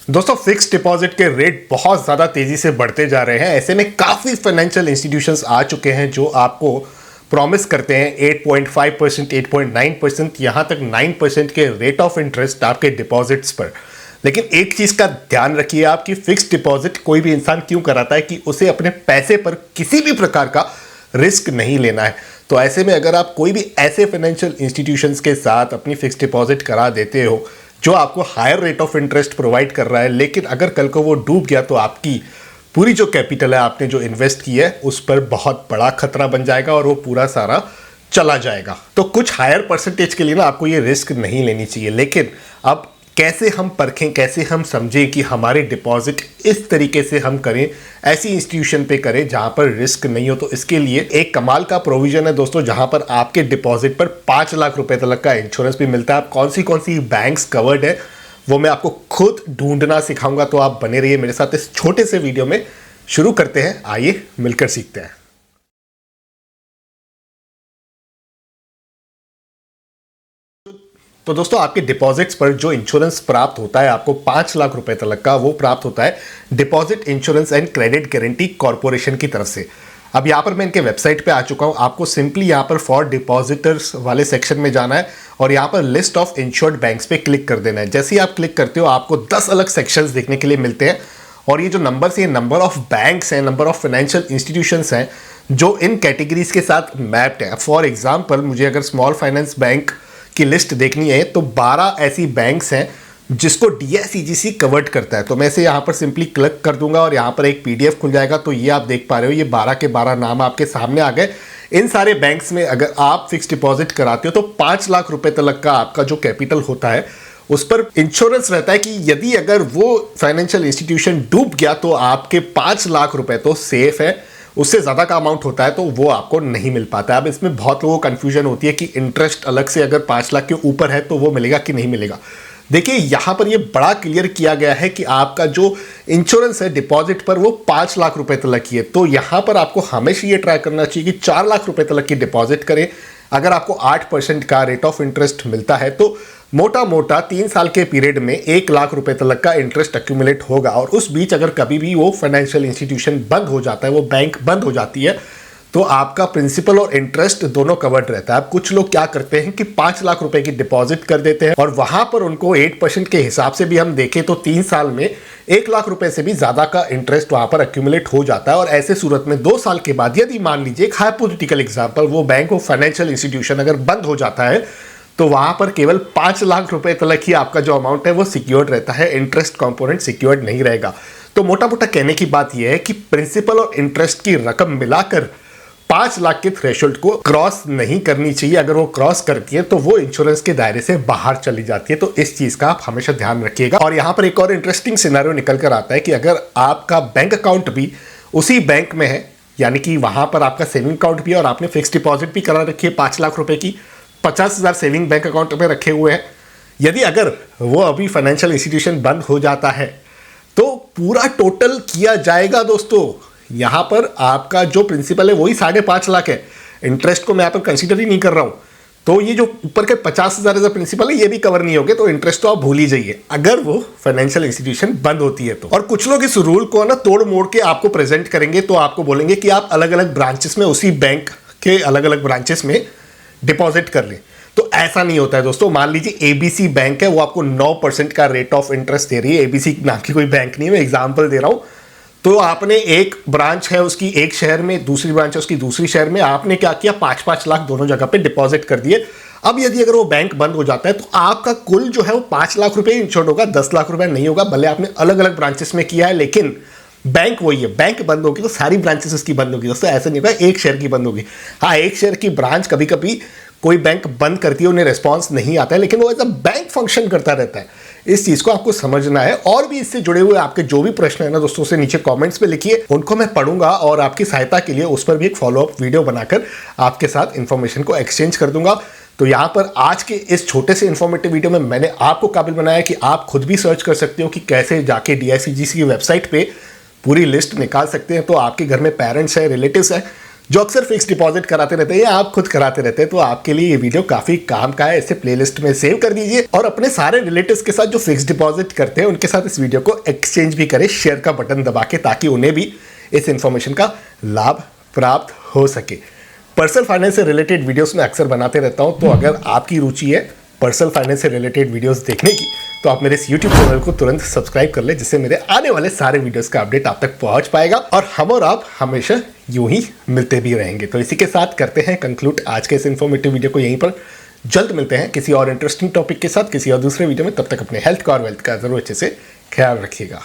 दोस्तों fix deposit के rate बहुत ज़्यादा तेज़ी से बढ़ते जा रहे हैं। ऐसे में काफ़ी फाइनेंशियल इंस्टीट्यूशंस आ चुके हैं जो आपको प्रॉमिस करते हैं 8.5%, 8.9%, यहाँ तक 9% के रेट ऑफ इंटरेस्ट आपके डिपॉजिट्स पर। लेकिन एक चीज़ का ध्यान रखिए आप कि फिक्स डिपॉजिट कोई भी इंसान क्यों कराता है कि उसे अपने पैसे पर किसी भी प्रकार का रिस्क नहीं लेना है। तो ऐसे में अगर आप कोई भी ऐसे फाइनेंशियल इंस्टीट्यूशंस के साथ अपनी फिक्स डिपॉजिट करा देते हो जो आपको higher rate of interest provide कर रहा है, लेकिन अगर कल को वो डूब गया तो आपकी पूरी जो कैपिटल है आपने जो इन्वेस्ट की है उस पर बहुत बड़ा खतरा बन जाएगा और वो पूरा सारा चला जाएगा। तो कुछ हायर परसेंटेज के लिए ना आपको ये रिस्क नहीं लेनी चाहिए। लेकिन अब कैसे हम परखें, कैसे हम समझें कि हमारे डिपॉजिट इस तरीके से हम करें, ऐसी इंस्टीट्यूशन पे करें जहां पर रिस्क नहीं हो। तो इसके लिए एक कमाल का प्रोविजन है दोस्तों, जहां पर आपके डिपॉजिट पर 5 लाख रुपए तक का इंश्योरेंस भी मिलता है। आप कौन सी बैंक्स कवर्ड है वो मैं आपको खुद ढूंढना सिखाऊंगा। तो आप बने रहिए मेरे साथ इस छोटे से वीडियो में। शुरू करते हैं, आइए मिलकर सीखते हैं। तो दोस्तों आपके डिपॉजिट्स पर जो इंश्योरेंस प्राप्त होता है आपको 5 लाख रुपए तक का, वो प्राप्त होता है deposit insurance and credit guarantee corporation की तरफ से। अब यहाँ पर मैं इनके वेबसाइट पे आ चुका हूँ। आपको सिंपली यहाँ पर फॉर डिपॉजिटर्स वाले सेक्शन में जाना है और यहाँ पर लिस्ट ऑफ इंश्योर्ड बैंक्स पे क्लिक कर देना है। जैसे ही आप क्लिक करते हो आपको 10 अलग सेक्शंस देखने के लिए मिलते हैं और ये जो नंबर्स, ये नंबर ऑफ बैंक्स हैं, नंबर ऑफ फाइनेंशियल इंस्टीट्यूशंस हैं जो इन कैटेगरीज के साथ मैप्ड है। फॉर एग्जाम्पल मुझे अगर स्मॉल फाइनेंस बैंक की लिस्ट देखनी है तो 12 ऐसी बैंक्स हैं जिसको DICGC कवर्ड करता है। तो मैं इसे यहाँ पर सिंपली क्लिक कर दूंगा और यहाँ पर एक PDF खुल जाएगा। तो ये आप देख पा रहे हो, ये 12 के 12 नाम आपके सामने आ गए। इन सारे बैंक्स में अगर आप फिक्स डिपॉजिट कराते हो तो 5 लाख रुपए तक का आपका जो कैपिटल होता है उस पर इंश्योरेंस रहता है कि यदि अगर वो फाइनेंशियल इंस्टीट्यूशन डूब गया तो आपके 5 लाख रुपए तो सेफ है। उससे ज़्यादा का अमाउंट होता है तो वो आपको नहीं मिल पाता है। अब इसमें बहुत लोगों को कन्फ्यूजन होती है कि इंटरेस्ट अलग से अगर 5 लाख के ऊपर है तो वो मिलेगा कि नहीं मिलेगा। देखिए यहाँ पर ये बड़ा क्लियर किया गया है कि आपका जो इंश्योरेंस है डिपॉजिट पर वो 5 लाख रुपए तक की है। तो यहाँ पर आपको हमेशा ये ट्राई करना चाहिए कि 4 लाख रुपए तक की डिपॉजिट करें। अगर आपको 8% का रेट ऑफ इंटरेस्ट मिलता है तो मोटा मोटा 3 साल के पीरियड में 1 लाख रुपए तक का इंटरेस्ट अक्यूमुलेट होगा। और उस बीच अगर कभी भी वो फाइनेंशियल इंस्टीट्यूशन बंद हो जाता है, वो बैंक बंद हो जाती है, तो आपका प्रिंसिपल और इंटरेस्ट दोनों कवर्ड रहता है। अब कुछ लोग क्या करते हैं कि 5 लाख रुपए की डिपॉजिट कर देते हैं और वहां पर उनको 8% के हिसाब से भी हम देखें तो 3 साल में 1 लाख रुपए से भी ज्यादा का इंटरेस्ट वहां पर अक्यूमुलेट हो जाता है। और ऐसे सूरत में 2 साल के बाद यदि मान लीजिए एक हाइपोथेटिकल एग्जांपल, वो बैंक, वो फाइनेंशियल इंस्टीट्यूशन अगर बंद हो जाता है तो वहां पर केवल 5 लाख रुपए तक ही आपका जो अमाउंट है वो सिक्योर्ड रहता है, इंटरेस्ट कंपोनेंट सिक्योर्ड नहीं रहेगा। तो मोटा मोटा कहने की बात यह है कि प्रिंसिपल और इंटरेस्ट की रकम मिलाकर 5 लाख के थ्रेशोल्ड को क्रॉस नहीं करनी चाहिए। अगर वो क्रॉस करती है तो वो इंश्योरेंस के दायरे से बाहर चली जाती है। तो इस चीज का आप हमेशा ध्यान रखिएगा। और यहाँ पर एक और इंटरेस्टिंग सिनेरियो निकल कर आता है कि अगर आपका बैंक अकाउंट भी उसी बैंक में है, यानी कि वहां पर आपका सेविंग अकाउंट भी है और आपने फिक्स डिपॉजिट भी करा रखी है 5 लाख रुपए की, 50,000 सेविंग बैंक अकाउंट में रखे हुए हैं, यदि अगर वो अभी फाइनेंशियल इंस्टीट्यूशन बंद हो जाता है तो पूरा टोटल किया जाएगा दोस्तों। यहां पर आपका जो प्रिंसिपल है वही 5.5 लाख है, इंटरेस्ट को मैं यहां पर कंसीडर ही नहीं कर रहा हूं। तो ये जो ऊपर के 50,000 एज प्रिंसिपल है ये भी कवर नहीं होगे, तो इंटरेस्ट तो आप भूल ही जाइए अगर वो फाइनेंशियल इंस्टीट्यूशन बंद होती है तो। और कुछ लोग इस रूल को ना तोड़ मोड़ के आपको प्रेजेंट करेंगे, तो आपको बोलेंगे कि आप अलग अलग ब्रांचेस में, उसी बैंक के अलग अलग ब्रांचेस में डिपॉजिट कर लें। तो ऐसा नहीं होता है दोस्तों। मान लीजिए ABC बैंक है, वो आपको 9% का रेट ऑफ इंटरेस्ट दे रही है। ABC नाम की कोई बैंक नहीं है, मैं एग्जांपल दे रहा हूं। तो आपने एक ब्रांच है उसकी एक शहर में, दूसरी ब्रांच है उसकी दूसरी शहर में, आपने क्या किया 5-5 लाख दोनों जगह पे डिपॉजिट कर दिए। अब यदि अगर वो बैंक बंद हो जाता है तो आपका कुल जो है वो 5 लाख रुपए इंश्योर्ड होगा, 10 लाख रुपए नहीं होगा। भले आपने अलग अलग ब्रांचेस में किया है लेकिन बैंक वही है। बैंक बंद होगी तो सारी ब्रांचेस उसकी बंद होगी दोस्तों, ऐसा नहीं होगा एक शहर की बंद होगी। हाँ, एक शहर की ब्रांच कभी कभी कोई बैंक बंद करती है, उन्हें रिस्पॉन्स नहीं आता है, लेकिन वो एज अ बैंक फंक्शन करता रहता है। इस चीज को आपको समझना है। और भी इससे जुड़े हुए आपके जो भी प्रश्न है ना दोस्तों, से नीचे कमेंट्स में लिखिए, उनको मैं पढ़ूंगा और आपकी सहायता के लिए उस पर भी एक फॉलोअप वीडियो बनाकर आपके साथ इंफॉर्मेशन को एक्सचेंज कर दूंगा। तो यहाँ पर आज के इस छोटे से इंफॉर्मेटिव वीडियो में मैंने आपको काबिल बनाया कि आप खुद भी सर्च कर सकते हो कि कैसे जाके DICGC की वेबसाइट पे पूरी लिस्ट निकाल सकते हैं। तो आपके घर में पेरेंट्स है, रिलेटिव्स है, जो अक्सर फिक्स डिपॉजिट कराते रहते हैं या आप खुद कराते रहते हैं, तो आपके लिए ये वीडियो काफी काम का है। इसे प्लेलिस्ट में सेव कर दीजिए और अपने सारे रिलेटिव्स के साथ जो फिक्स डिपॉजिट करते हैं उनके साथ इस वीडियो को एक्सचेंज भी करें शेयर का बटन दबा के, ताकि उन्हें भी इस इंफॉर्मेशन का लाभ प्राप्त हो सके। पर्सनल फाइनेंस से रिलेटेड वीडियोस में अक्सर बनाते रहता हूं, तो अगर आपकी रुचि है पर्सनल फाइनेंस से रिलेटेड वीडियोस देखने की, तो आप मेरे इस YouTube चैनल को तुरंत सब्सक्राइब कर ले, जिससे मेरे आने वाले सारे वीडियोस का अपडेट आप तक पहुंच पाएगा और हम और आप हमेशा यूं ही मिलते भी रहेंगे। तो इसी के साथ करते हैं कंक्लूड आज के इस इन्फॉर्मेटिव वीडियो को यहीं पर। जल्द मिलते हैं किसी और इंटरेस्टिंग टॉपिक के साथ, किसी और दूसरे वीडियो में। तब तक अपने हेल्थ का और वेल्थ का जरूर अच्छे से ख्याल रखिएगा।